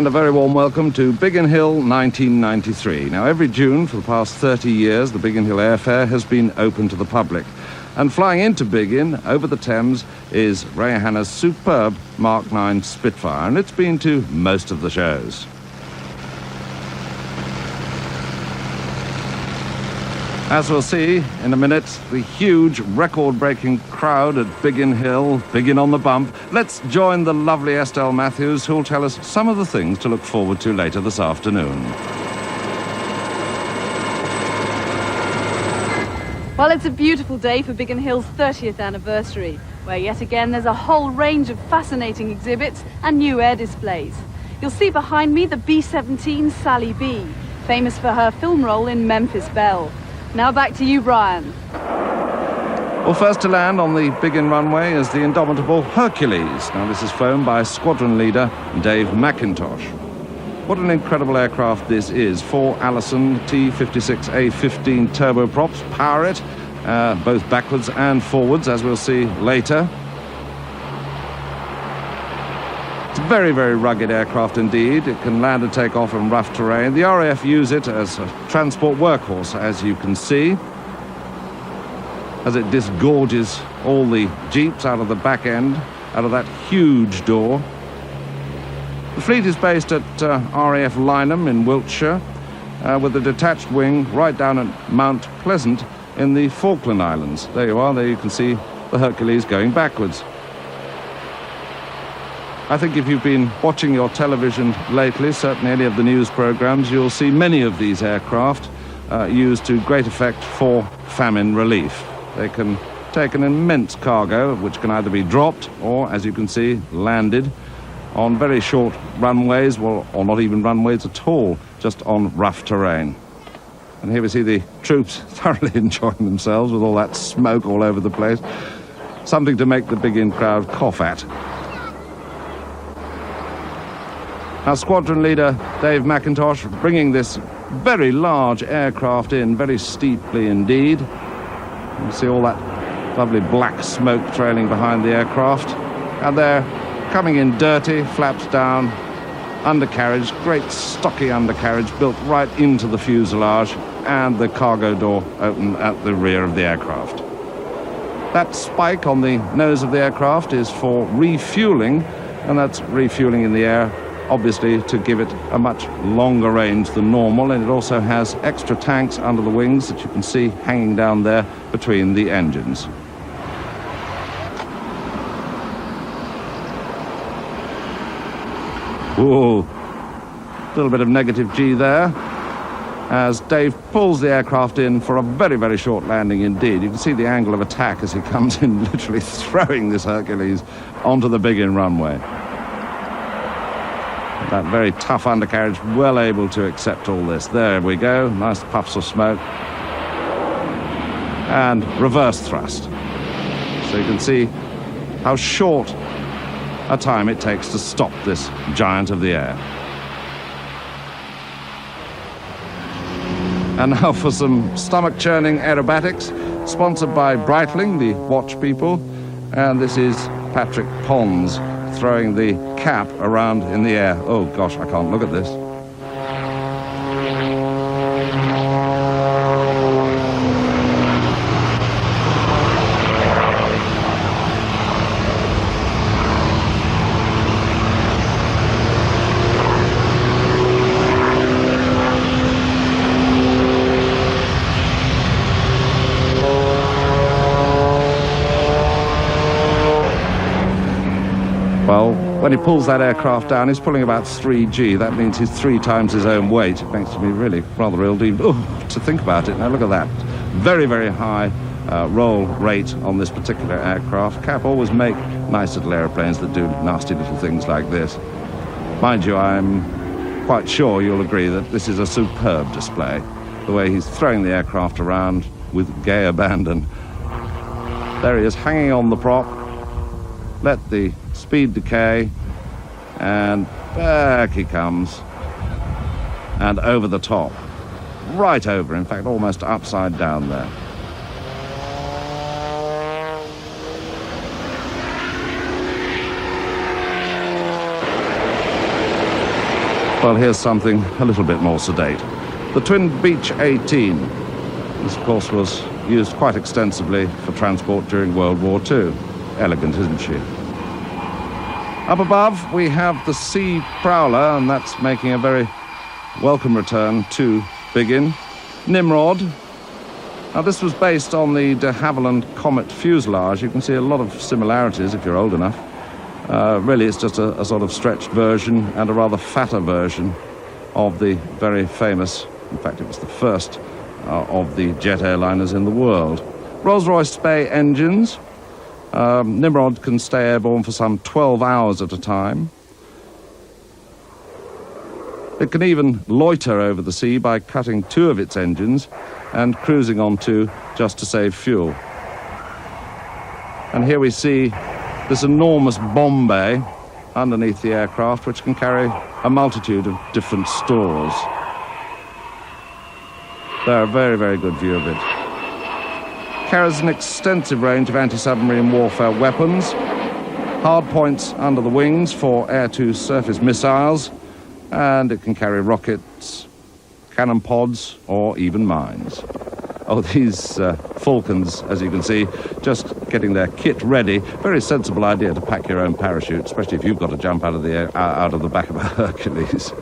And a very warm welcome to Biggin Hill 1993. Now, every June for the past 30 years, the Biggin Hill airfare has been open to the public. And flying into Biggin over the Thames is Ray Hanna's superb Mark 9 Spitfire, and it's been to most of the shows. As we'll see in a minute, the huge record-breaking crowd at Biggin Hill, Biggin on the bump. Let's join the lovely Estelle Matthews, who'll tell us some of the things to look forward to later this afternoon. Well, it's a beautiful day for Biggin Hill's 30th anniversary, where yet again there's a whole range of fascinating exhibits and new air displays. You'll see behind me the B-17 Sally B, famous for her film role in Memphis Belle. Now back to you, Brian. Well, first to land on the Biggin runway is the indomitable Hercules. Now, this is flown by squadron leader Dave McIntosh. What an incredible aircraft this is. 4 Allison T56A15 turboprops power it, both backwards and forwards, as we'll see later. It's a very, very rugged aircraft indeed. It can land and take off in rough terrain. The RAF use it as a transport workhorse, as you can see, as it disgorges all the jeeps out of the back end, out of that huge door. The fleet is based at RAF Lynham in Wiltshire, with a detached wing right down at Mount Pleasant in the Falkland Islands. There you are, there you can see the Hercules going backwards. I think if you've been watching your television lately, certainly any of the news programs, you'll see many of these aircraft used to great effect for famine relief. They can take an immense cargo, which can either be dropped or, as you can see, landed on very short runways, well, or not even runways at all, just on rough terrain. And here we see the troops thoroughly enjoying themselves with all that smoke all over the place. Something to make the Biggin crowd cough at. Now, squadron leader Dave McIntosh bringing this very large aircraft in very steeply indeed. You see all that lovely black smoke trailing behind the aircraft. And they're coming in dirty, flaps down, undercarriage, great stocky undercarriage built right into the fuselage, and the cargo door open at the rear of the aircraft. That spike on the nose of the aircraft is for refueling, and that's refueling in the air, obviously to give it a much longer range than normal, and it also has extra tanks under the wings that you can see hanging down there between the engines. Whoa, a little bit of negative G there as Dave pulls the aircraft in for a very, very short landing indeed. You can see the angle of attack as he comes in, literally throwing this Hercules onto the Biggin runway. That very tough undercarriage, well able to accept all this. There we go, nice puffs of smoke. And reverse thrust. So you can see how short a time it takes to stop this giant of the air. And now for some stomach-churning aerobatics, sponsored by Breitling, the watch people. And this is Patrick Pons throwing the cap around in the air. Oh gosh, I can't look at this. Well, when he pulls that aircraft down, he's pulling about 3G. That means he's 3 times his own weight. It makes me really rather ill to think about it. Now look at that. Very, very high roll rate on this particular aircraft. CAP always make nice little airplanes that do nasty little things like this. Mind you, I'm quite sure you'll agree that this is a superb display. The way he's throwing the aircraft around with gay abandon. There he is, hanging on the prop. Let the speed decay, and back he comes, and over the top, right over, in fact almost upside down there. Well, here's something a little bit more sedate. The Twin Beech 18. This, of course, was used quite extensively for transport during World War II. Elegant, isn't she? Up above, we have the Sea Prowler, and that's making a very welcome return to Biggin. Nimrod. Now, this was based on the de Havilland Comet fuselage. You can see a lot of similarities if you're old enough. Really, it's just a sort of stretched version and a rather fatter version of the very famous, in fact, it was the first of the jet airliners in the world. Rolls-Royce Spey engines. Nimrod can stay airborne for some 12 hours at a time. It can even loiter over the sea by cutting two of its engines and cruising on two just to save fuel. And here we see this enormous bomb bay underneath the aircraft, which can carry a multitude of different stores. They're a very, very good view of it. Carries an extensive range of anti-submarine warfare weapons, hard points under the wings for air-to-surface missiles, and it can carry rockets, cannon pods, or even mines. Oh, these Falcons, as you can see, just getting their kit ready. Very sensible idea to pack your own parachute, especially if you've got to jump out of the back of a Hercules.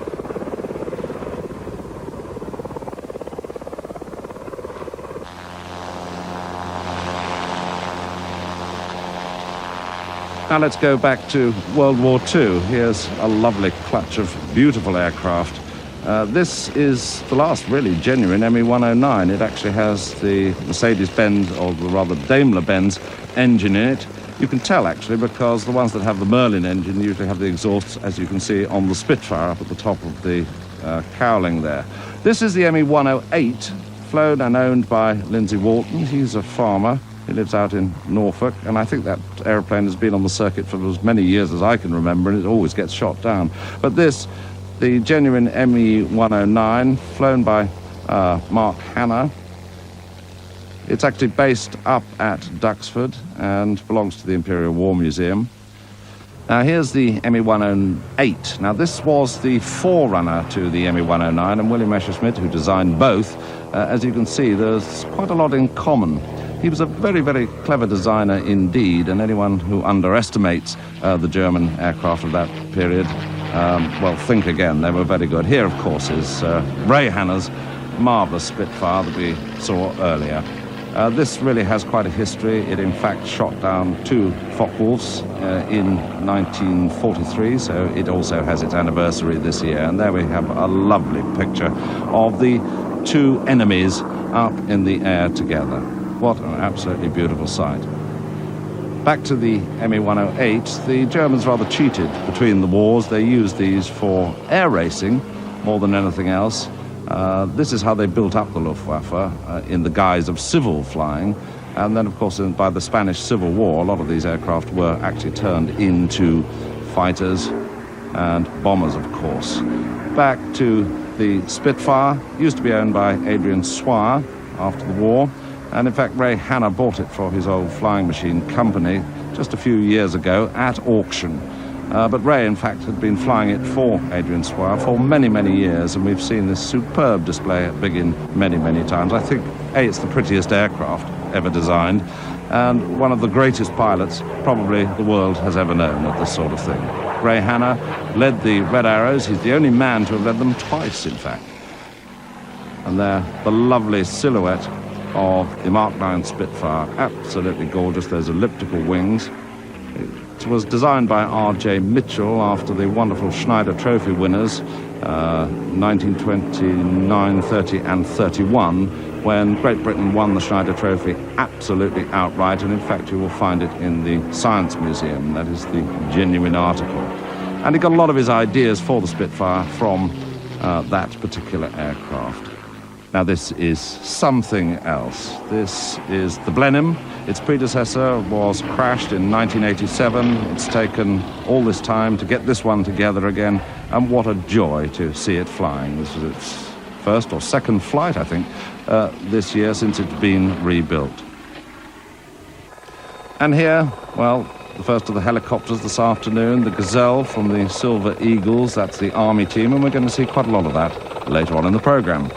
Now let's go back to World War II. Here's a lovely clutch of beautiful aircraft. This is the last really genuine ME-109. It actually has the Mercedes-Benz, or rather Daimler-Benz engine in it. You can tell actually because the ones that have the Merlin engine usually have the exhausts, as you can see, on the Spitfire up at the top of the cowling there. This is the ME-108, flown and owned by Lindsay Walton. He's a farmer. He lives out in Norfolk, and I think that aeroplane has been on the circuit for as many years as I can remember, and it always gets shot down. But this, the genuine ME-109, flown by Mark Hanna. It's actually based up at Duxford and belongs to the Imperial War Museum. Now here's the ME-108. Now this was the forerunner to the ME-109, and William Messerschmitt, who designed both, as you can see, there's quite a lot in common. He was a very, very clever designer indeed, and anyone who underestimates the German aircraft of that period, well, think again. They were very good. Here, of course, is Ray Hanna's marvellous Spitfire that we saw earlier. This really has quite a history. It, in fact, shot down two Focke-Wulfs in 1943, so it also has its anniversary this year. And there we have a lovely picture of the two enemies up in the air together. What an absolutely beautiful sight. Back to the ME-108, the Germans rather cheated between the wars. They used these for air racing more than anything else. This is how they built up the Luftwaffe in the guise of civil flying. And then, of course, by the Spanish Civil War, a lot of these aircraft were actually turned into fighters and bombers, of course. Back to the Spitfire, used to be owned by Adrian Swire after the war. And in fact, Ray Hanna bought it for his old flying machine company just a few years ago at auction. But Ray, in fact, had been flying it for Adrian Swire for many, many years, and we've seen this superb display at Biggin many, many times. I think, A, it's the prettiest aircraft ever designed, and one of the greatest pilots probably the world has ever known at this sort of thing. Ray Hanna led the Red Arrows. He's the only man to have led them twice, in fact. And there, the lovely silhouette of the Mark 9 Spitfire, absolutely gorgeous. Those elliptical wings. It was designed by R.J. Mitchell after the wonderful Schneider Trophy winners, 1929, 30 and 31, when Great Britain won the Schneider Trophy absolutely outright, and in fact you will find it in the Science Museum. That is the genuine article. And he got a lot of his ideas for the Spitfire from that particular aircraft. Now this is something else. This is the Blenheim. Its predecessor was crashed in 1987. It's taken all this time to get this one together again, and what a joy to see it flying. This is its first or second flight, I think, this year since it's been rebuilt. And here, well, the first of the helicopters this afternoon, the Gazelle from the Silver Eagles, that's the Army team, and we're going to see quite a lot of that later on in the programme.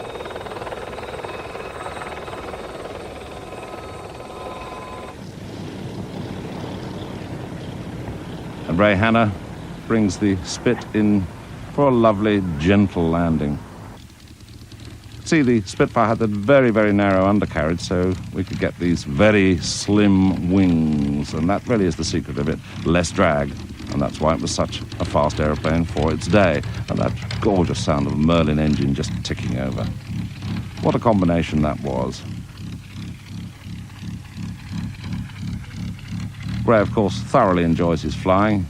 And Ray Hanna brings the Spit in for a lovely, gentle landing. See, the Spitfire had a very, very narrow undercarriage, so we could get these very slim wings, and that really is the secret of it. Less drag, and that's why it was such a fast aeroplane for its day. And that gorgeous sound of a Merlin engine just ticking over. What a combination that was. Ray, of course, thoroughly enjoys his flying,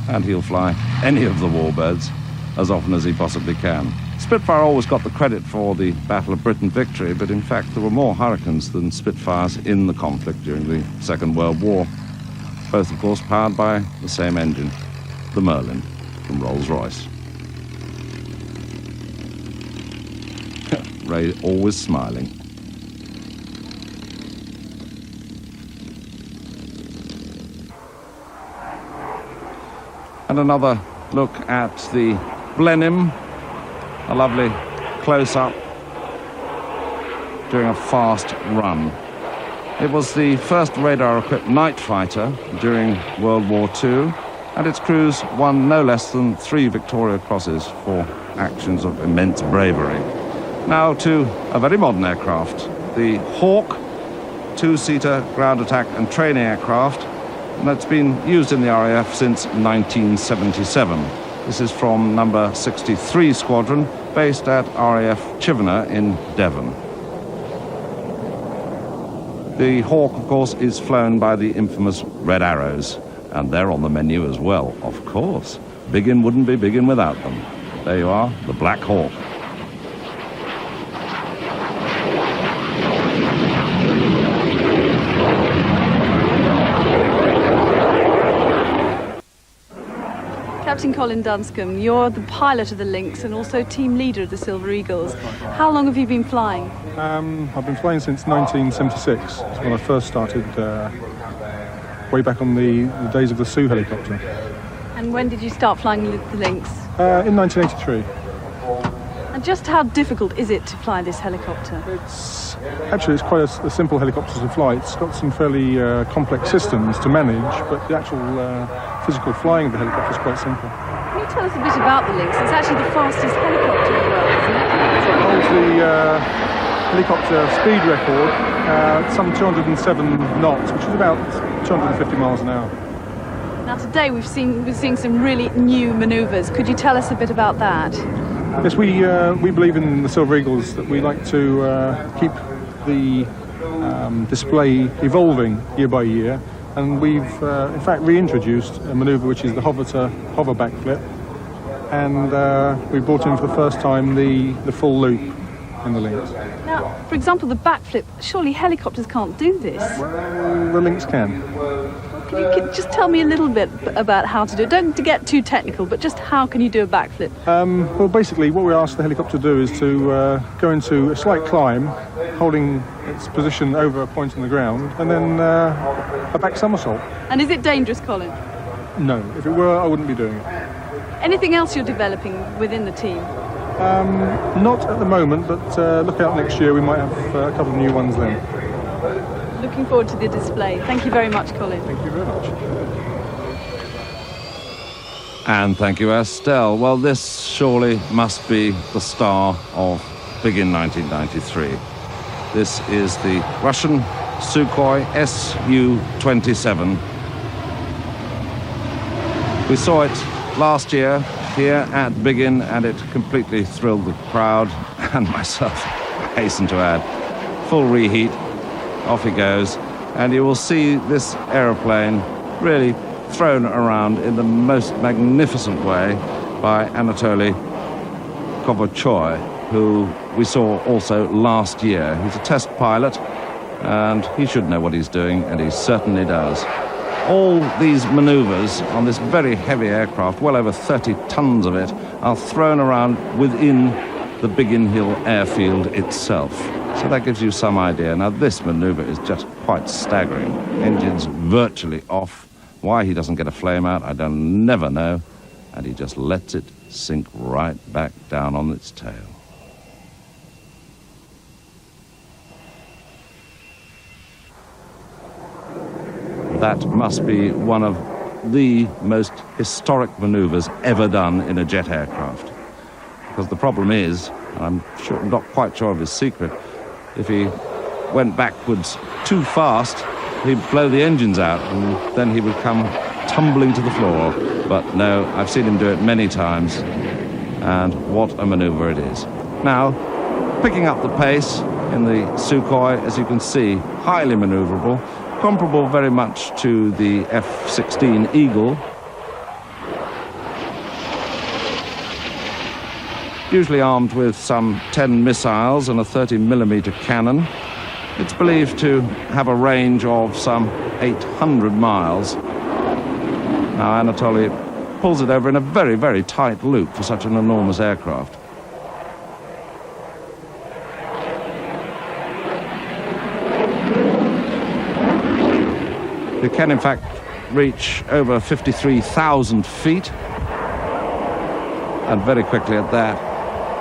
and he'll fly any of the warbirds as often as he possibly can. Spitfire always got the credit for the Battle of Britain victory, but in fact there were more Hurricanes than Spitfires in the conflict during the Second World War. Both, of course, powered by the same engine, the Merlin from Rolls-Royce. Ray always smiling. And another look at the Blenheim, a lovely close-up doing a fast run. It was the first radar-equipped night fighter during World War II, and its crews won no less than 3 Victoria Crosses for actions of immense bravery. Now to a very modern aircraft, the Hawk, 2-seater ground attack and training aircraft, and that's been used in the RAF since 1977. This is from number 63 Squadron, based at RAF Chivener in Devon. The Hawk, of course, is flown by the infamous Red Arrows, and they're on the menu as well, of course. Biggin wouldn't be Biggin without them. There you are, the Black Hawk. Captain Colin Dunscombe, you're the pilot of the Lynx and also team leader of the Silver Eagles. How long have you been flying? I've been flying since 1976. That's when I first started, way back on the days of the Sioux helicopter. And when did you start flying the Lynx? In 1983. And just how difficult is it to fly this helicopter? It's quite a simple helicopter to fly. It's got some fairly complex systems to manage, but the actual physical flying of the helicopter is quite simple. Can you tell us a bit about the Lynx? It's actually the fastest helicopter in the world, isn't it? It holds the helicopter speed record, some 207 knots, which is about 250 miles an hour. Now today we're seeing some really new manoeuvres. Could you tell us a bit about that? Yes, we believe in the Silver Eagles that we like to keep the display evolving year by year, and we've in fact reintroduced a manoeuvre which is the hover backflip, and we brought in for the first time the full loop in the Lynx. Now, for example, the backflip, surely helicopters can't do this? Well, the Lynx can. Can you just tell me a little bit about how to do it? Don't to get too technical, but just how can you do a backflip? Well, basically, what we ask the helicopter to do is to go into a slight climb, holding its position over a point on the ground, and then a back somersault. And is it dangerous, Colin? No. If it were, I wouldn't be doing it. Anything else you're developing within the team? Not at the moment, but look out next year. We might have a couple of new ones then. Looking forward to the display. Thank you very much, Colin. Thank you very much. And thank you, Estelle. Well, this surely must be the star of Biggin 1993. This is the Russian Sukhoi Su-27. We saw it last year here at Biggin, and it completely thrilled the crowd and myself, I hasten to add. Full reheat, off he goes, and you will see this aeroplane really thrown around in the most magnificent way by Anatoly Kovachoy, who we saw also last year. He's a test pilot, and he should know what he's doing, and he certainly does. All these maneuvers on this very heavy aircraft, well over 30 tons of it, are thrown around within the Biggin Hill airfield itself. So that gives you some idea. Now this maneuver is just quite staggering. Engines virtually off, Why he doesn't get a flame out, I don't never know. And he just lets it sink right back down on its tail. That must be one of the most historic maneuvers ever done in a jet aircraft. Because the problem is, I'm not quite sure of his secret, if he went backwards too fast, he'd blow the engines out and then he would come tumbling to the floor. But no, I've seen him do it many times, and what a maneuver it is. Now, picking up the pace in the Sukhoi, as you can see, highly maneuverable, comparable very much to the F-16 Eagle. Usually armed with some 10 missiles and a 30mm cannon. It's believed to have a range of some 800 miles. Now Anatoly pulls it over in a very, very tight loop for such an enormous aircraft. It can in fact reach over 53,000 feet, and very quickly at that.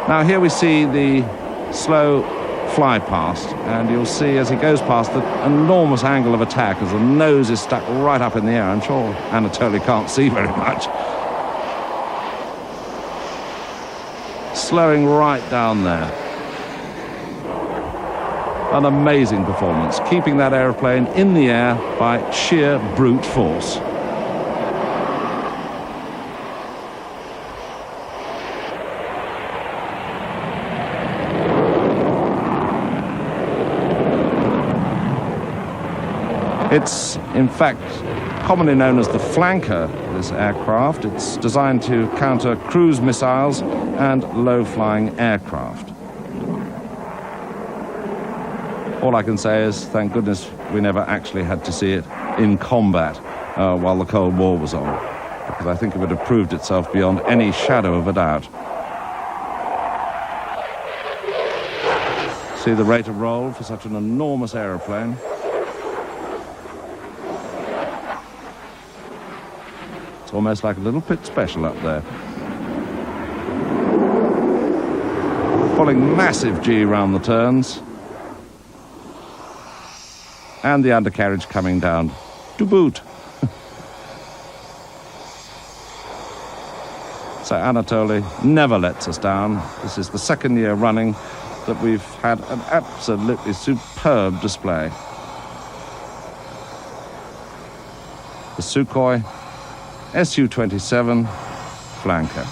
Now here we see the slow fly past, and you'll see as he goes past the enormous angle of attack as the nose is stuck right up in the air. I'm sure Anatoly can't see very much. Slowing right down there. An amazing performance, keeping that aeroplane in the air by sheer brute force. It's, in fact, commonly known as the flanker, this aircraft. It's designed to counter cruise missiles and low-flying aircraft. All I can say is, thank goodness we never actually had to see it in combat while the Cold War was on, because I think it would have proved itself beyond any shadow of a doubt. See the rate of roll for such an enormous aeroplane. It's almost like a little pit special up there. Pulling massive G round the turns. And the undercarriage coming down to boot. So Anatoly never lets us down. This is the second year running that we've had an absolutely superb display. The Sukhoi Su-27 flanker.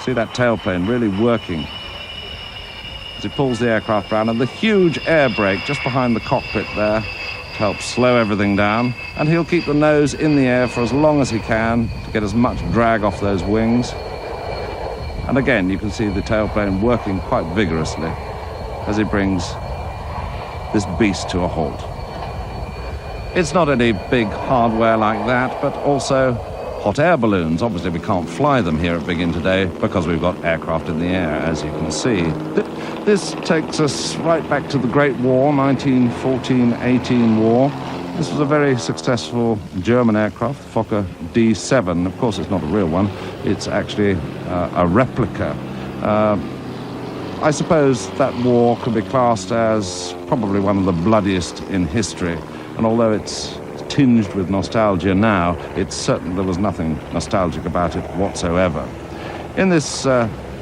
See that tailplane really working as he pulls the aircraft round, and the huge air brake just behind the cockpit there to help slow everything down. And he'll keep the nose in the air for as long as he can to get as much drag off those wings. And again, you can see the tailplane working quite vigorously as he brings this beast to a halt. It's not any big hardware like that, but also hot air balloons. Obviously, we can't fly them here at Biggin today because we've got aircraft in the air, as you can see. This takes us right back to the Great War, 1914-18 war. This was a very successful German aircraft, Fokker D7. Of course, it's not a real one. It's actually a replica. I suppose that war could be classed as probably one of the bloodiest in history. And although it's tinged with nostalgia now, it's certain there was nothing nostalgic about it whatsoever. In this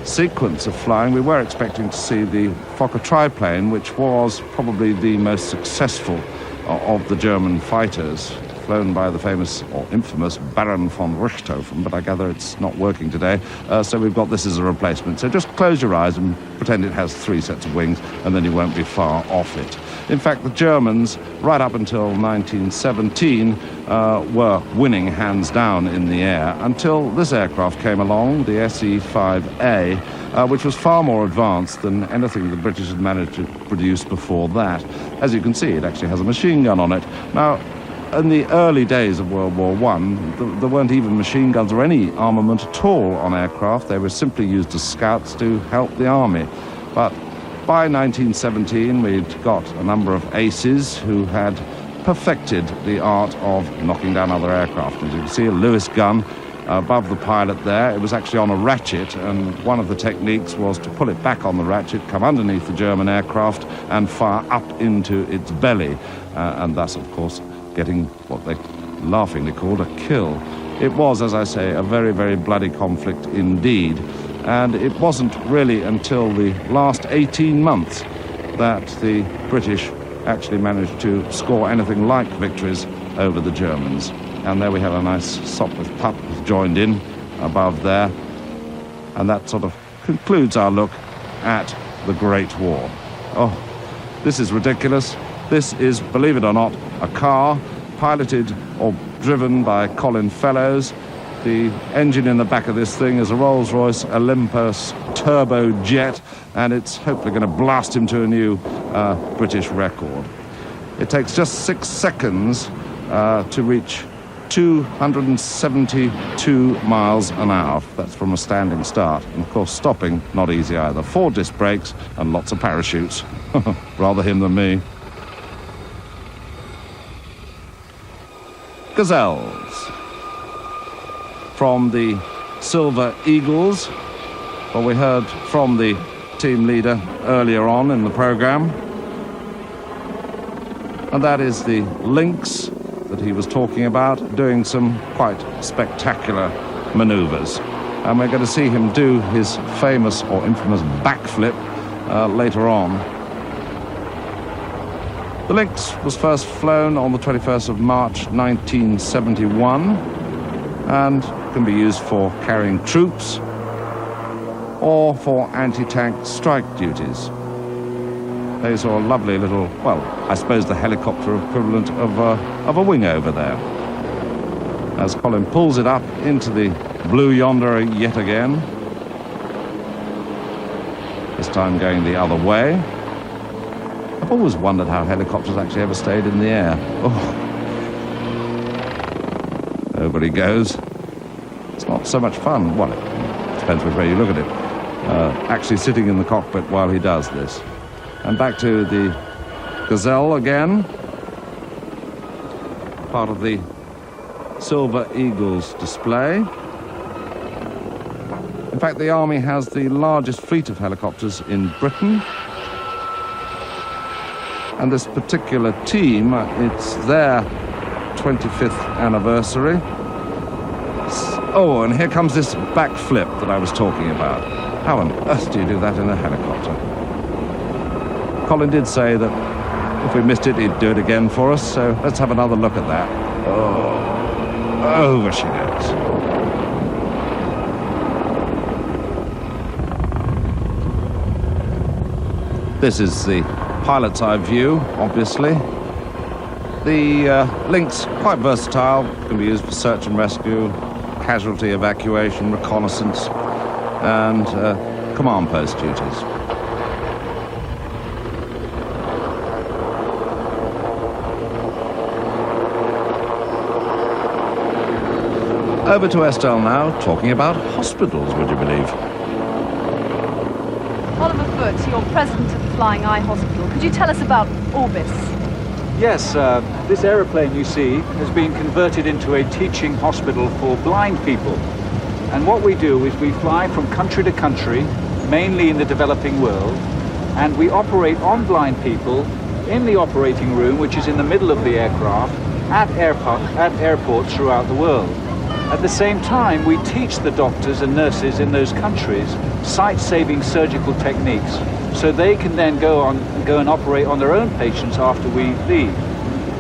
sequence of flying, we were expecting to see the Fokker triplane, which was probably the most successful of the German fighters, flown by the famous or infamous Baron von Richthofen, but I gather it's not working today, so we've got this as a replacement. So just close your eyes and pretend it has 3 sets of wings, and then you won't be far off it. In fact, the Germans, right up until 1917, were winning hands down in the air until this aircraft came along, the SE-5A, which was far more advanced than anything the British had managed to produce before that. As you can see, it actually has a machine gun on it. Now, in the early days of World War I, there weren't even machine guns or any armament at all on aircraft. They were simply used as scouts to help the army. But by 1917, we'd got a number of aces who had perfected the art of knocking down other aircraft. As you can see, a Lewis gun above the pilot there. It was actually on a ratchet, and one of the techniques was to pull it back on the ratchet, come underneath the German aircraft, and fire up into its belly, and thus, of course, getting what they laughingly called a kill. It was, as I say, a very, very bloody conflict indeed, and it wasn't really until the last 18 months that the British actually managed to score anything like victories over the Germans. And there we have a nice Sopwith pup joined in above there, and that sort of concludes our look at the Great War. Oh, this is ridiculous. This is, believe it or not, a car piloted or driven by Colin Fellows. The engine in the back of this thing is a Rolls-Royce Olympus turbojet, and it's hopefully going to blast him to a new British record. It takes just 6 seconds to reach 272 miles an hour. That's from a standing start. And of course, stopping, not easy either. 4 disc brakes and lots of parachutes. Rather him than me. Gazelles. From the Silver Eagles. Well, we heard from the team leader earlier on in the programme. And that is the Lynx that he was talking about, doing some quite spectacular manoeuvres. And we're going to see him do his famous or infamous backflip later on. The Lynx was first flown on the 21st of March 1971 and can be used for carrying troops or for anti-tank strike duties. They saw a lovely little, well, I suppose the helicopter equivalent of a wing over there. As Colin pulls it up into the blue yonder yet again, this time going the other way. I've always wondered how helicopters actually ever stayed in the air. Oh. Over he goes. It's not so much fun. Well, it depends which way you look at it. Actually sitting in the cockpit while he does this. And back to the Gazelle again, part of the Silver Eagles display. In fact, the Army has the largest fleet of helicopters in Britain. And this particular team, it's their 25th anniversary. Oh, and here comes this backflip that I was talking about. How on earth do you do that in a helicopter? Colin did say that if we missed it, he'd do it again for us, so let's have another look at that. Oh, over she goes. This is the pilot's eye view, obviously. The Lynx, quite versatile, can be used for search and rescue, casualty evacuation, reconnaissance, and command post duties. Over to Estelle now, talking about hospitals, would you believe? Oliver Foote, you're president of the Flying Eye Hospital. Could you tell us about Orbis? Yes, this aeroplane you see has been converted into a teaching hospital for blind people. And what we do is we fly from country to country, mainly in the developing world, and we operate on blind people in the operating room, which is in the middle of the aircraft, at airports throughout the world. At the same time, we teach the doctors and nurses in those countries sight-saving surgical techniques, so they can then go and operate on their own patients after we leave.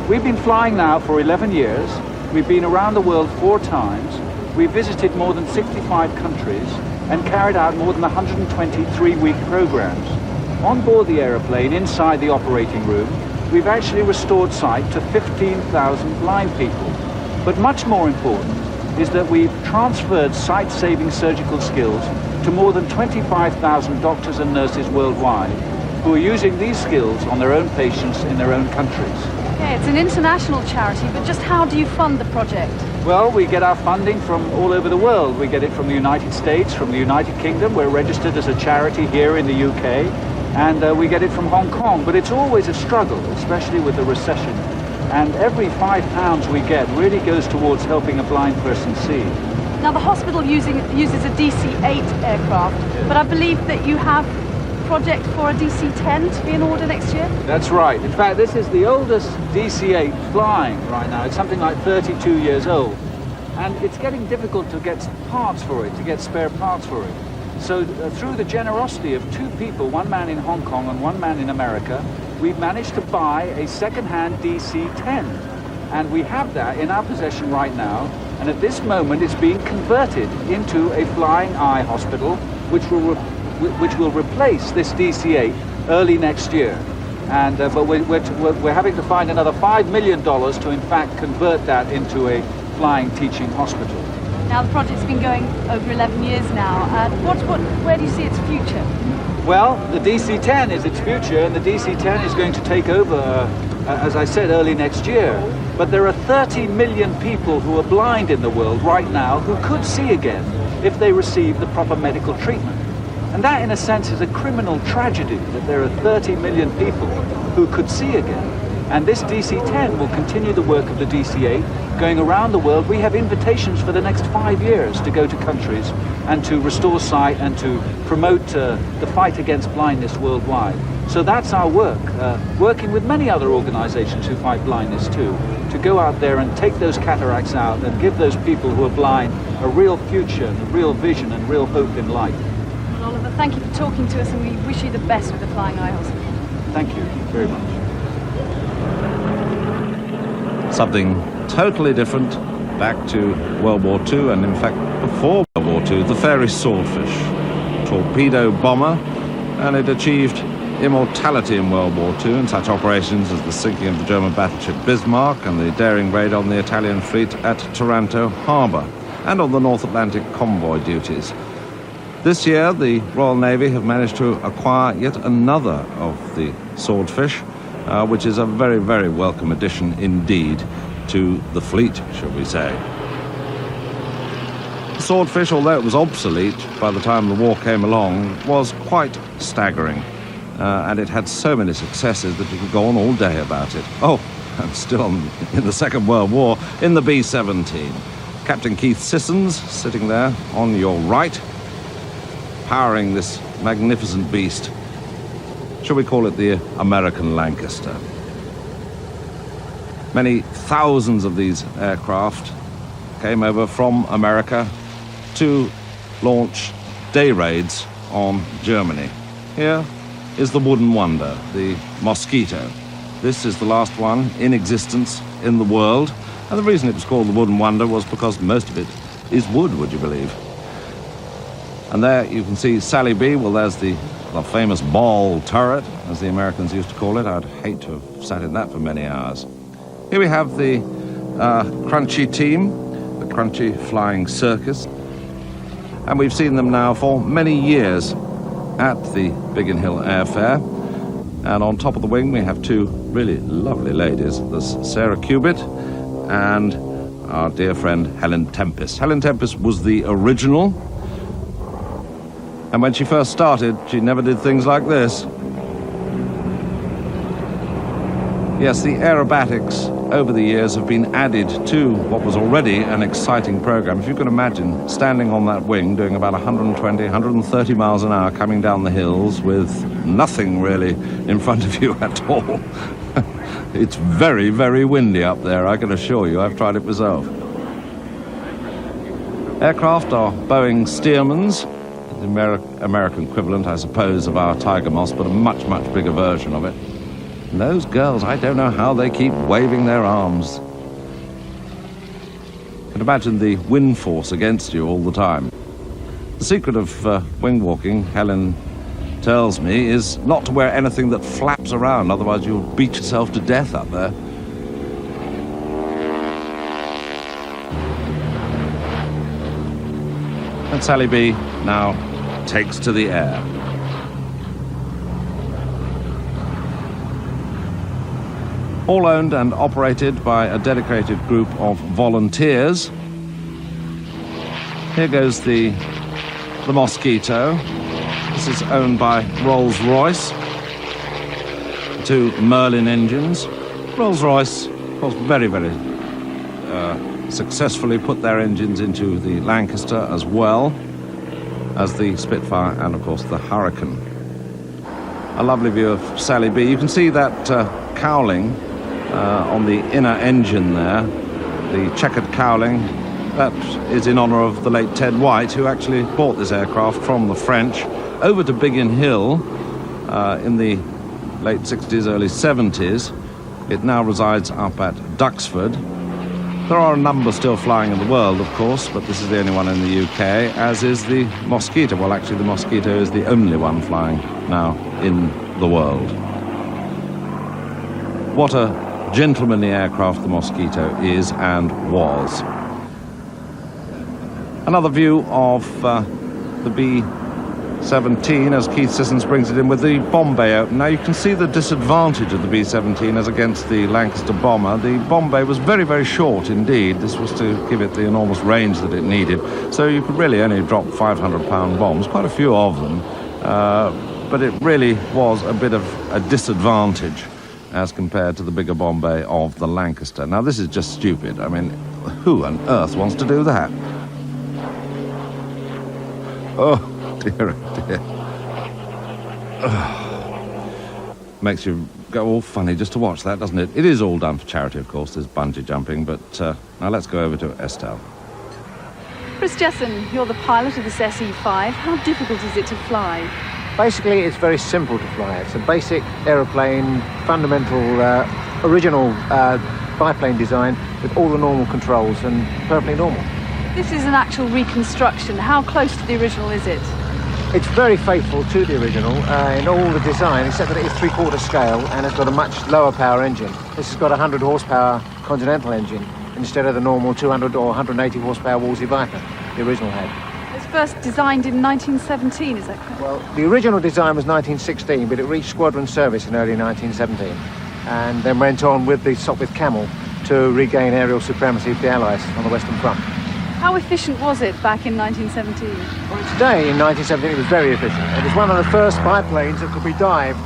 We've been flying now for 11 years. We've been around the world 4 times. We've visited more than 65 countries and carried out more than 120 3-week programs. On board the aeroplane, inside the operating room, we've actually restored sight to 15,000 blind people. But much more important is that we've transferred sight-saving surgical skills to more than 25,000 doctors and nurses worldwide who are using these skills on their own patients in their own countries. Okay, it's an international charity, but just how do you fund the project? Well, we get our funding from all over the world. We get it from the United States, from the United Kingdom. We're registered as a charity here in the UK. and we get it from Hong Kong, but it's always a struggle, especially with the recession. And every £5 we get really goes towards helping a blind person see. Now the hospital uses a DC-8 aircraft, but I believe that you have a project for a DC-10 to be in order next year? That's right. In fact, this is the oldest DC-8 flying right now. It's something like 32 years old. And it's getting difficult to get parts for it, to get spare parts for it. So through the generosity of two people, one man in Hong Kong and one man in America, we've managed to buy a second-hand DC-10. And we have that in our possession right now. And at this moment, it's being converted into a flying eye hospital, which will replace this DC-8 early next year. And but we're having to find another $5 million to, in fact, convert that into a flying teaching hospital. Now the project's been going over 11 years now. Where do you see its future? Well, the DC-10 is its future, and the DC-10 is going to take over, as I said, early next year. But there are 30 million people who are blind in the world right now who could see again if they receive the proper medical treatment. And that, in a sense, is a criminal tragedy, that there are 30 million people who could see again. And this DC-10 will continue the work of the DC-8, going around the world. We have invitations for the next 5 years to go to countries and to restore sight and to promote the fight against blindness worldwide. So that's our work, working with many other organizations who fight blindness too, to go out there and take those cataracts out and give those people who are blind a real future, and a real vision and real hope in life. Well, Oliver, thank you for talking to us, and we wish you the best with the Flying Eye Hospital. Thank you very much. Something totally different back to World War II, and in fact before World War II, the Fairey Swordfish, torpedo bomber, and it achieved immortality in World War II in such operations as the sinking of the German battleship Bismarck and the daring raid on the Italian fleet at Taranto Harbour, and on the North Atlantic convoy duties. This year, the Royal Navy have managed to acquire yet another of the Swordfish, which is a very, very welcome addition indeed to the fleet, shall we say. The Swordfish, although it was obsolete by the time the war came along, was quite staggering. And it had so many successes that you could go on all day about it. Oh, and still in the Second World War, in the B-17. Captain Keith Sissons, sitting there on your right, powering this magnificent beast. Shall we call it the American Lancaster? Many thousands of these aircraft came over from America to launch day raids on Germany. Here is the Wooden Wonder, the Mosquito. This is the last one in existence in the world, and the reason it was called the Wooden Wonder was because most of it is wood, would you believe? And there you can see Sally B. Well, there's the famous ball turret, as the Americans used to call it. I'd hate to have sat in that for many hours. Here we have the Crunchy team, the Crunchy Flying Circus, and we've seen them now for many years at the Biggin Hill Airfare. And on top of the wing we have two really lovely ladies. There's Sarah Cubitt and our dear friend Helen Tempest. Helen Tempest was the original, and when she first started, she never did things like this. Yes, the aerobatics over the years have been added to what was already an exciting program. If you can imagine standing on that wing doing about 120, 130 miles an hour coming down the hills with nothing really in front of you at all. It's very, very windy up there, I can assure you. I've tried it myself. Aircraft are Boeing Stearmans, the American equivalent, I suppose, of our Tiger Moss, but a much, much bigger version of it. And those girls, I don't know how they keep waving their arms. You can imagine the wind force against you all the time. The secret of wing walking, Helen tells me, is not to wear anything that flaps around, otherwise you'll beat yourself to death up there. And Sally B now takes to the air. All owned and operated by a dedicated group of volunteers. Here goes the Mosquito. This is owned by Rolls-Royce. Two Merlin engines. Rolls-Royce, of course, very, very successfully put their engines into the Lancaster as well as the Spitfire and, of course, the Hurricane. A lovely view of Sally B. You can see that cowling on the inner engine there, the checkered cowling. That is in honour of the late Ted White, who actually bought this aircraft from the French over to Biggin Hill in the late 60s, early 70s. It now resides up at Duxford. There are a number still flying in the world, of course, but this is the only one in the UK, as is the Mosquito. Well, actually, the Mosquito is the only one flying now in the world. What a gentlemanly aircraft the Mosquito is and was. Another view of the B-17 as Keith Sissons brings it in with the Bombay open. Now you can see the disadvantage of the B-17 as against the Lancaster bomber. The Bombay was very, very short indeed. This was to give it the enormous range that it needed. So you could really only drop 500-pound bombs, quite a few of them. But it really was a bit of a disadvantage as compared to the bigger Bombay of the Lancaster. Now this is just stupid. I mean, who on earth wants to do that? Oh, dear, oh dear. Makes you go all funny just to watch that, doesn't it? It is all done for charity, of course, there's bungee jumping, but now let's go over to Estelle. Chris Jessen, you're the pilot of this SE5. How difficult is it to fly? Basically, it's very simple to fly. It's a basic aeroplane, fundamental, original biplane design with all the normal controls and perfectly normal. This is an actual reconstruction. How close to the original is it? It's very faithful to the original in all the design, except that it is three-quarter scale and it's got a much lower power engine. This has got a 100 horsepower Continental engine instead of the normal 200 or 180 horsepower Wolseley Viper the original had. It was first designed in 1917, is that correct? Well, the original design was 1916, but it reached squadron service in early 1917 and then went on with the Sopwith Camel to regain aerial supremacy of the Allies on the Western Front. How efficient was it back in 1917? Well, today, in 1917, it was very efficient. It was one of the first biplanes that could be dived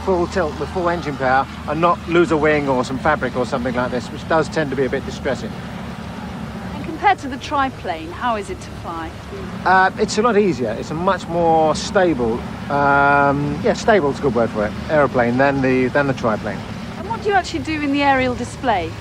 full tilt with full engine power and not lose a wing or some fabric or something like this, which does tend to be a bit distressing. And compared to the triplane, how is it to fly? It's a lot easier. It's a much more stable, stable is a good word for it, aeroplane than the triplane. And what do you actually do in the aerial display?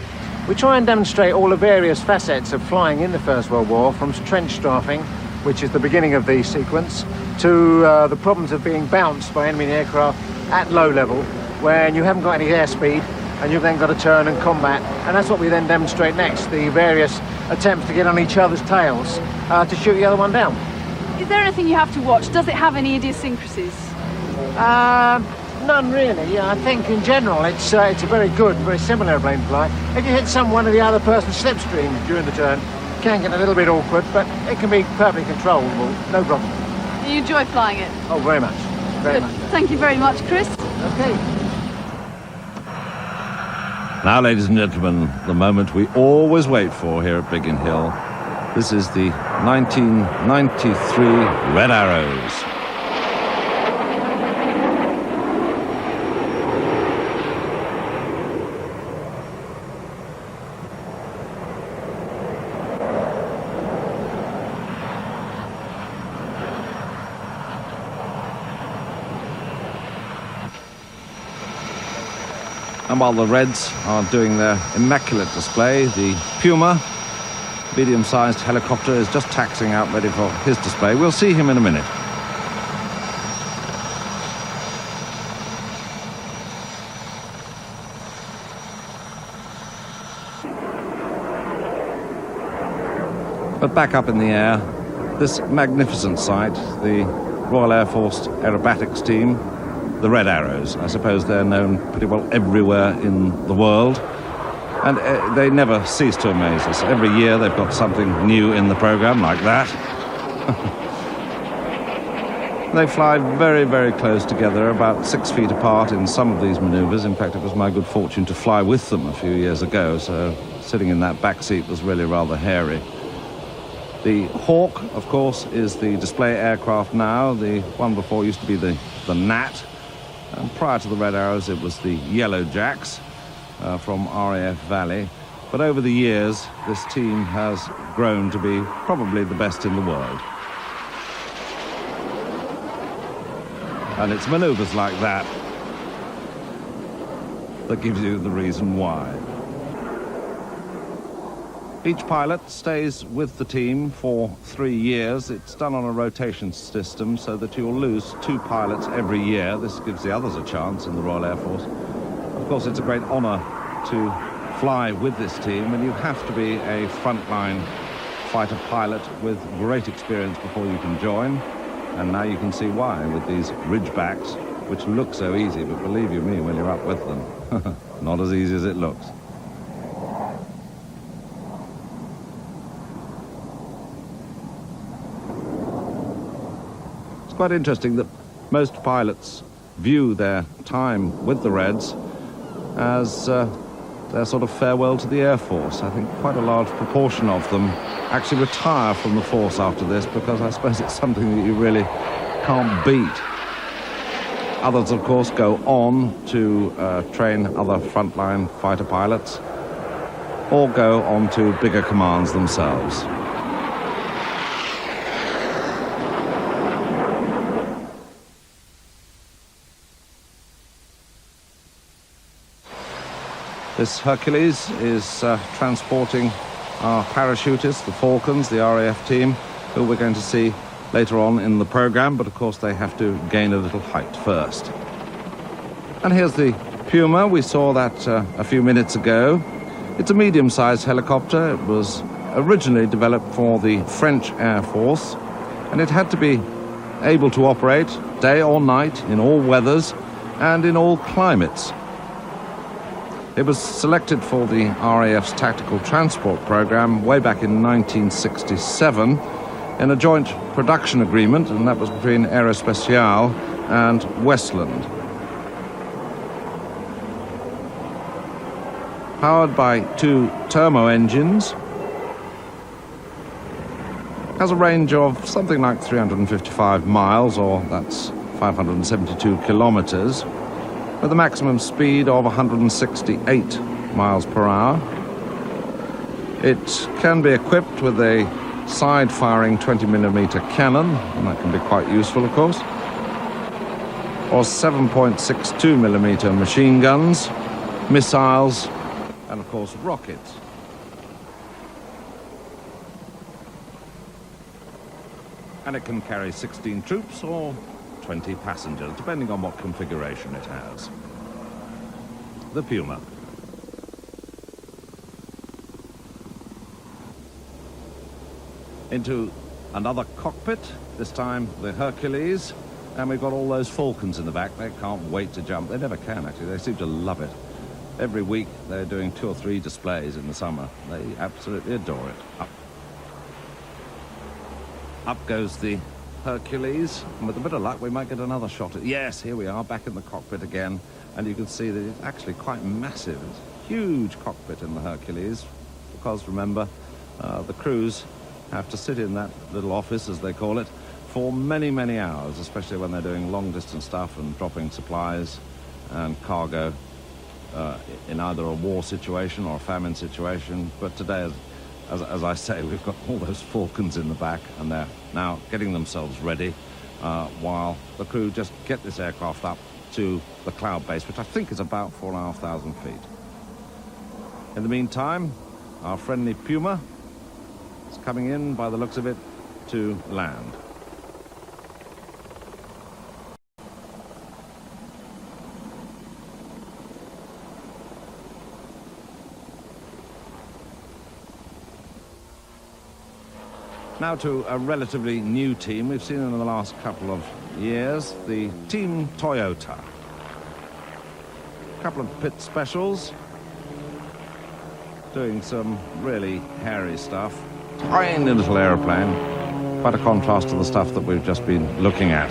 We try and demonstrate all the various facets of flying in the First World War, from trench strafing, which is the beginning of the sequence, to the problems of being bounced by enemy aircraft at low level, when you haven't got any airspeed and you've then got to turn and combat. And that's what we then demonstrate next, the various attempts to get on each other's tails to shoot the other one down. Is there anything you have to watch? Does it have any idiosyncrasies? None really. Yeah, I think in general it's a very good, very similar airplane to fly. If you hit one of the other person's slipstream during the turn, it can get a little bit awkward, but it can be perfectly controllable, no problem. Do you enjoy flying it? Oh, very much. Very much. Thank you very much, Chris. Okay. Now, ladies and gentlemen, the moment we always wait for here at Biggin Hill. This is the 1993 Red Arrows. And while the Reds are doing their immaculate display, the Puma, medium-sized helicopter, is just taxiing out ready for his display. We'll see him in a minute. But back up in the air, this magnificent sight, the Royal Air Force Aerobatics team, the Red Arrows. I suppose they're known pretty well everywhere in the world. And they never cease to amaze us. Every year they've got something new in the program like that. They fly very, very close together, about 6 feet apart in some of these maneuvers. In fact, it was my good fortune to fly with them a few years ago, so sitting in that back seat was really rather hairy. The Hawk, of course, is the display aircraft now. The one before used to be the Gnat. And prior to the Red Arrows, it was the Yellow Jacks from RAF Valley. But over the years, this team has grown to be probably the best in the world. And it's manoeuvres like that that gives you the reason why. Each pilot stays with the team for 3 years. It's done on a rotation system so that you'll lose 2 pilots every year. This gives the others a chance in the Royal Air Force. Of course, it's a great honour to fly with this team, and you have to be a frontline fighter pilot with great experience before you can join. And now you can see why with these ridgebacks, which look so easy, but believe you me, when you're up with them, not as easy as it looks. It's quite interesting that most pilots view their time with the Reds as their sort of farewell to the Air Force. I think quite a large proportion of them actually retire from the force after this, because I suppose it's something that you really can't beat. Others, of course, go on to train other frontline fighter pilots or go on to bigger commands themselves. This Hercules is transporting our parachutists, the Falcons, the RAF team, who we're going to see later on in the programme, but of course they have to gain a little height first. And here's the Puma. We saw that a few minutes ago. It's a medium-sized helicopter. It was originally developed for the French Air Force, and it had to be able to operate day or night in all weathers and in all climates. It was selected for the RAF's tactical transport program way back in 1967 in a joint production agreement, and that was between Aerospatiale and Westland. Powered by 2 turbo engines, has a range of something like 355 miles, or that's 572 kilometers, with a maximum speed of 168 miles per hour. It can be equipped with a side-firing 20mm cannon, and that can be quite useful, of course, or 7.62mm machine guns, missiles, and, of course, rockets. And it can carry 16 troops or 20 passengers, depending on what configuration it has. The Puma. Into another cockpit, this time the Hercules, and we've got all those Falcons in the back. They can't wait to jump. They never can, actually. They seem to love it. Every week they're doing 2 or 3 displays in the summer. They absolutely adore it. Up goes the Hercules, and with a bit of luck we might get another shot at... Yes, here we are, back in the cockpit again, and you can see that it's actually quite massive. It's a huge cockpit in the Hercules, because remember, the crews have to sit in that little office, as they call it, for many, many hours, especially when they're doing long-distance stuff and dropping supplies and cargo in either a war situation or a famine situation. But today, as I say, we've got all those Falcons in the back, and they're now getting themselves ready while the crew just get this aircraft up to the cloud base, which I think is about 4,500 feet. In the meantime, our friendly Puma is coming in, by the looks of it, to land. Now to a relatively new team we've seen in the last couple of years, the Team Toyota. A couple of pit specials, doing some really hairy stuff. Tiny little aeroplane, quite a contrast to the stuff that we've just been looking at.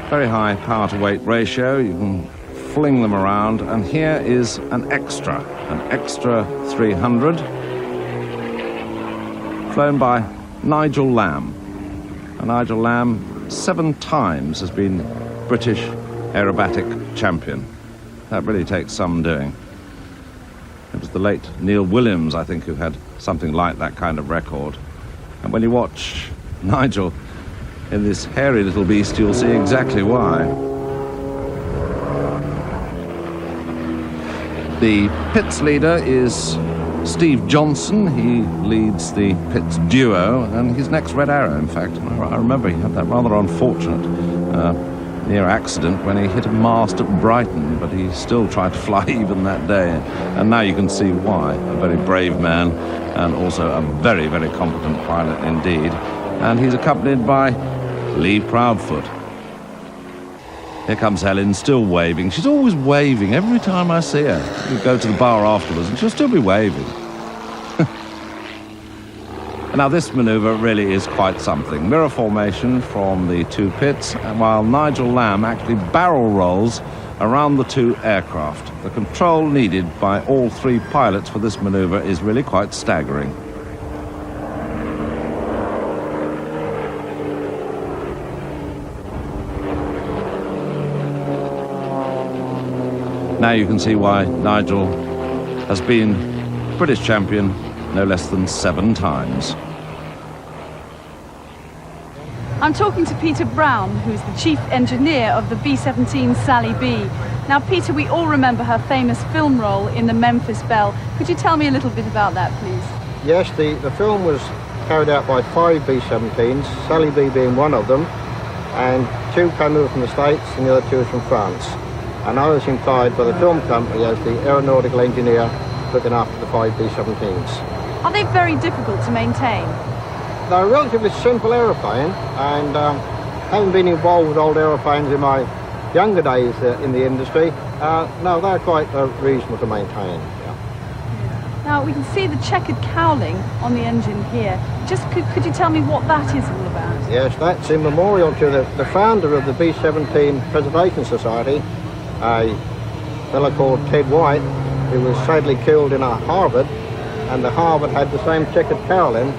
Very high power to weight ratio, you can fling them around, and here is an extra 300. flown by Nigel Lamb. And Nigel Lamb 7 times has been British aerobatic champion. That really takes some doing. It was the late Neil Williams, I think, who had something like that kind of record. And when you watch Nigel in this hairy little beast, you'll see exactly why. The Pitts leader is Steve Johnson. He leads the Pitts duo, and he's next Red Arrow, in fact. I remember he had that rather unfortunate near accident when he hit a mast at Brighton, but he still tried to fly even that day. And now you can see why. A very brave man, and also a very, very competent pilot indeed. And he's accompanied by Lee Proudfoot. Here comes Helen, still waving. She's always waving every time I see her. You go to the bar afterwards and she'll still be waving. Now this manoeuvre really is quite something. Mirror formation from the 2 pits, and while Nigel Lamb actually barrel rolls around the 2 aircraft. The control needed by all 3 pilots for this manoeuvre is really quite staggering. Now you can see why Nigel has been British champion no less than 7 times. I'm talking to Peter Brown, who's the chief engineer of the B-17 Sally B. Now, Peter, we all remember her famous film role in the Memphis Belle. Could you tell me a little bit about that, please? Yes, the film was carried out by 5 B-17s, Sally B being one of them, and 2 came over from the States and the other 2 from France. And I was employed by the film company as the aeronautical engineer looking after the 5 B-17s. Are they very difficult to maintain? They're a relatively simple aeroplane, and having been involved with old aeroplanes in my younger days in the industry, no, they're quite reasonable to maintain. Yeah. Now, we can see the checkered cowling on the engine here. Just could you tell me what that is all about? Yes, that's in memorial to the founder of the B-17 Preservation Society, a fellow called Ted White, who was sadly killed in Harvard, and the Harvard had the same checkered cowling,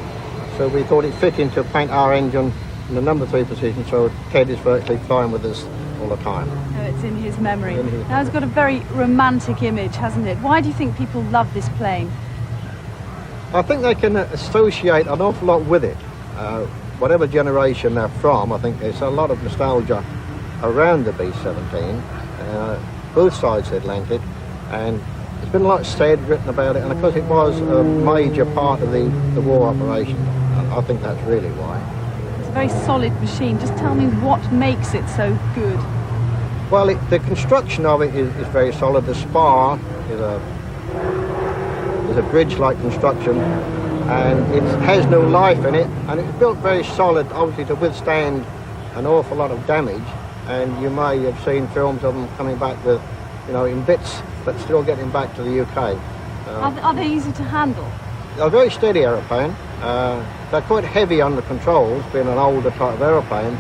so we thought it fitting to paint our engine in the number 3 position, so Ted is virtually flying with us all the time. Oh, it's in his memory. Now, it's got a very romantic image, hasn't it? Why do you think people love this plane? I think they can associate an awful lot with it. Whatever generation they're from, I think there's a lot of nostalgia around the B-17, both sides of the Atlantic, and there's been a lot said, written about it, and of course it was a major part of the war operation. And I think that's really why. It's a very solid machine. Just tell me what makes it so good. Well, the construction of it is very solid. The spar is a bridge-like construction, and it has no life in it, and it's built very solid, obviously, to withstand an awful lot of damage. And you may have seen films of them coming back with, in bits, but still getting back to the UK. Are they easy to handle? They're a very steady aeroplane. They're quite heavy on the controls, being an older type of aeroplane.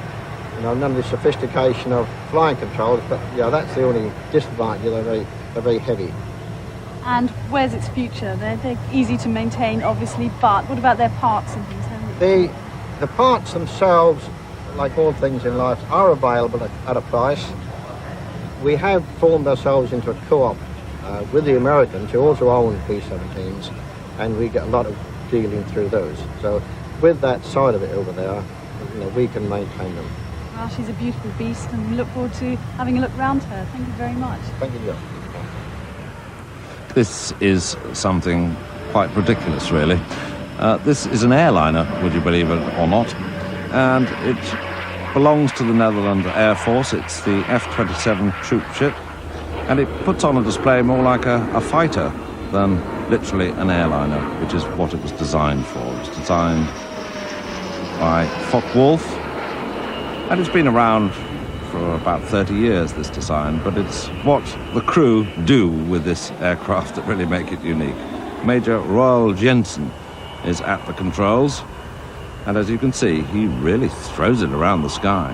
None of the sophistication of flying controls, but that's the only disadvantage. They're very heavy. And where's its future? They're easy to maintain, obviously, but what about their parts and things? The parts themselves, like all things in life, are available at a price. We have formed ourselves into a co-op with the Americans, who also own B-17s, and we get a lot of dealing through those. So with that side of it over there, we can maintain them. Well, she's a beautiful beast, and we look forward to having a look round her. Thank you very much. Thank you. This is something quite ridiculous, really. This is an airliner, would you believe it or not, and it belongs to the Netherlands Air Force. It's the F-27 troop ship, and it puts on a display more like a fighter than literally an airliner, which is what it was designed for. It was designed by Focke-Wulf, and it's been around for about 30 years, this design, but it's what the crew do with this aircraft that really make it unique. Major Royal Jensen is at the controls, and as you can see, he really throws it around the sky.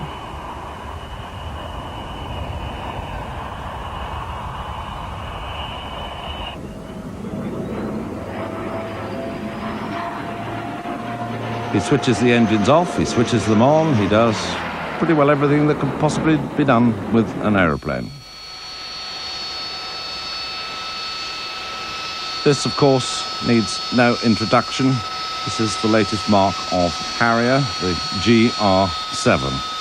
He switches the engines off, he switches them on, he does pretty well everything that could possibly be done with an aeroplane. This, of course, needs no introduction. This is the latest mark of Harrier, the GR7.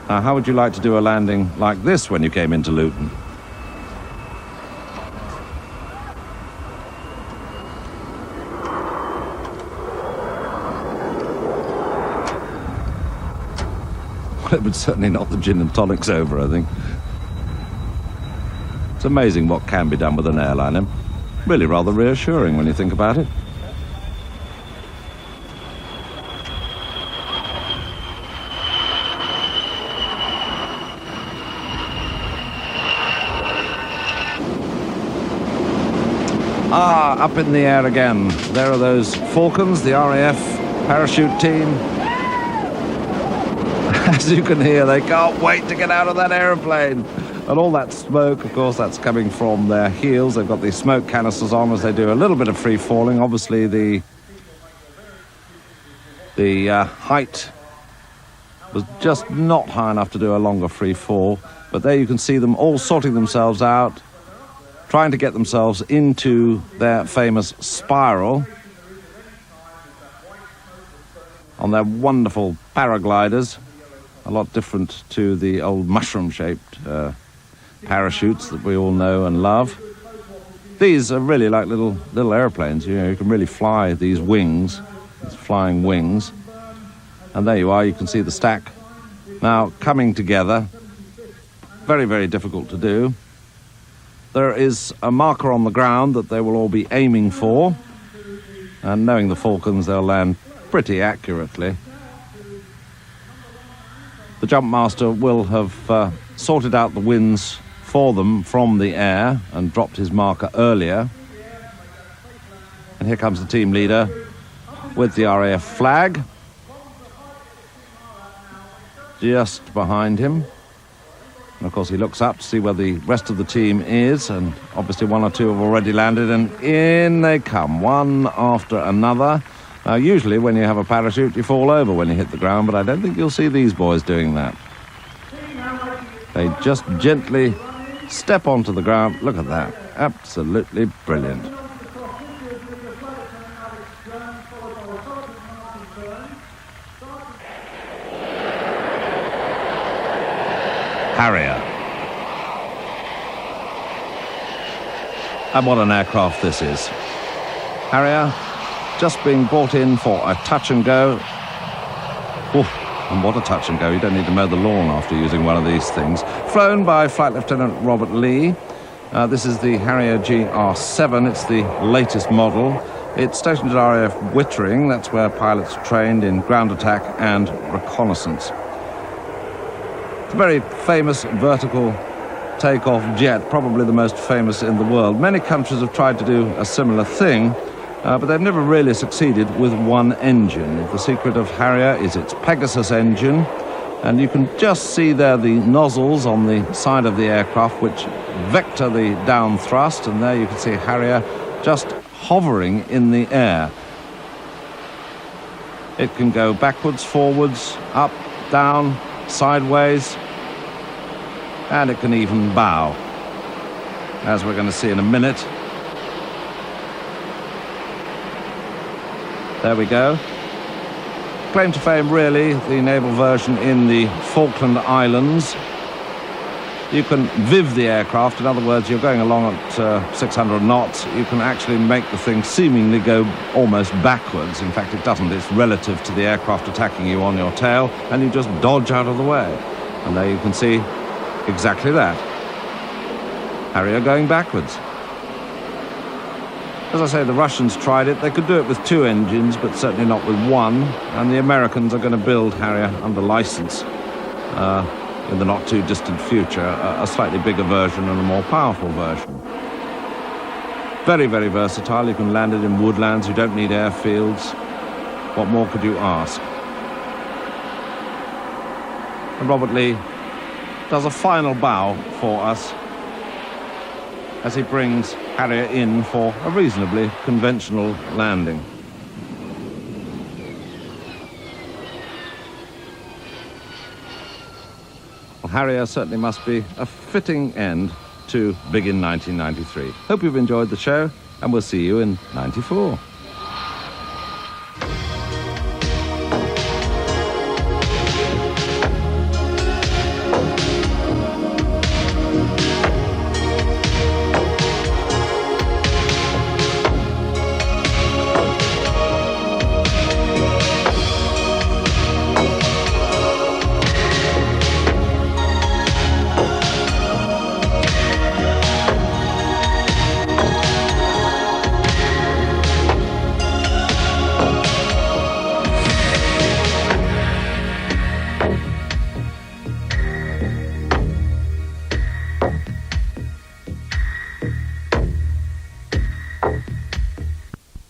Now, how would you like to do a landing like this when you came into Luton? Well, it would certainly knock the gin and tonics over, I think. It's amazing what can be done with an airliner. Really rather reassuring when you think about it. Up in the air again. There are those Falcons, the RAF parachute team. As you can hear, they can't wait to get out of that aeroplane. And all that smoke, of course, that's coming from their heels. They've got these smoke canisters on as they do a little bit of free falling. Obviously, the height was just not high enough to do a longer free fall. But there you can see them all sorting themselves out, trying to get themselves into their famous spiral on their wonderful paragliders, a lot different to the old mushroom-shaped parachutes that we all know and love. These are really like little airplanes. You know, you can really fly these wings, these flying wings. And there you are, you can see the stack now coming together. Very, very difficult to do. There is a marker on the ground that they will all be aiming for, and knowing the Falcons, they'll land pretty accurately. The jump master will have sorted out the winds for them from the air and dropped his marker earlier. And here comes the team leader with the RAF flag just behind him. And of course he looks up to see where the rest of the team is, and obviously one or two have already landed, and in they come, one after another. Now usually when you have a parachute you fall over when you hit the ground, but I don't think you'll see these boys doing that. They just gently step onto the ground. Look at that, absolutely brilliant. Harrier. And what an aircraft this is. Harrier, just being brought in for a touch and go. Oof, and what a touch and go. You don't need to mow the lawn after using one of these things. Flown by Flight Lieutenant Robert Lee. This is the Harrier GR7. It's the latest model. It's stationed at RAF Wittering. That's where pilots are trained in ground attack and reconnaissance. It's a very famous vertical takeoff jet, probably the most famous in the world. Many countries have tried to do a similar thing, but they've never really succeeded with one engine. The secret of Harrier is its Pegasus engine, and you can just see there the nozzles on the side of the aircraft which vector the down thrust, and there you can see Harrier just hovering in the air. It can go backwards, forwards, up, down, sideways, and it can even bow, as we're going to see in a minute. There we go. Claim to fame, really, the naval version in the Falkland Islands. You can viv the aircraft. In other words, you're going along at 600 knots. You can actually make the thing seemingly go almost backwards. In fact, it doesn't. It's relative to the aircraft attacking you on your tail, and you just dodge out of the way. And there you can see exactly that. Harrier going backwards. As I say, the Russians tried it. They could do it with two engines, but certainly not with one. And the Americans are going to build Harrier under license in the not-too-distant future, a slightly bigger version and a more powerful version. Very, very versatile. You can land it in woodlands. You don't need airfields. What more could you ask? And Robert Lee does a final bow for us as he brings Harrier in for a reasonably conventional landing. Well, Harrier certainly must be a fitting end to Biggin 1993. Hope you've enjoyed the show, and we'll see you in '94.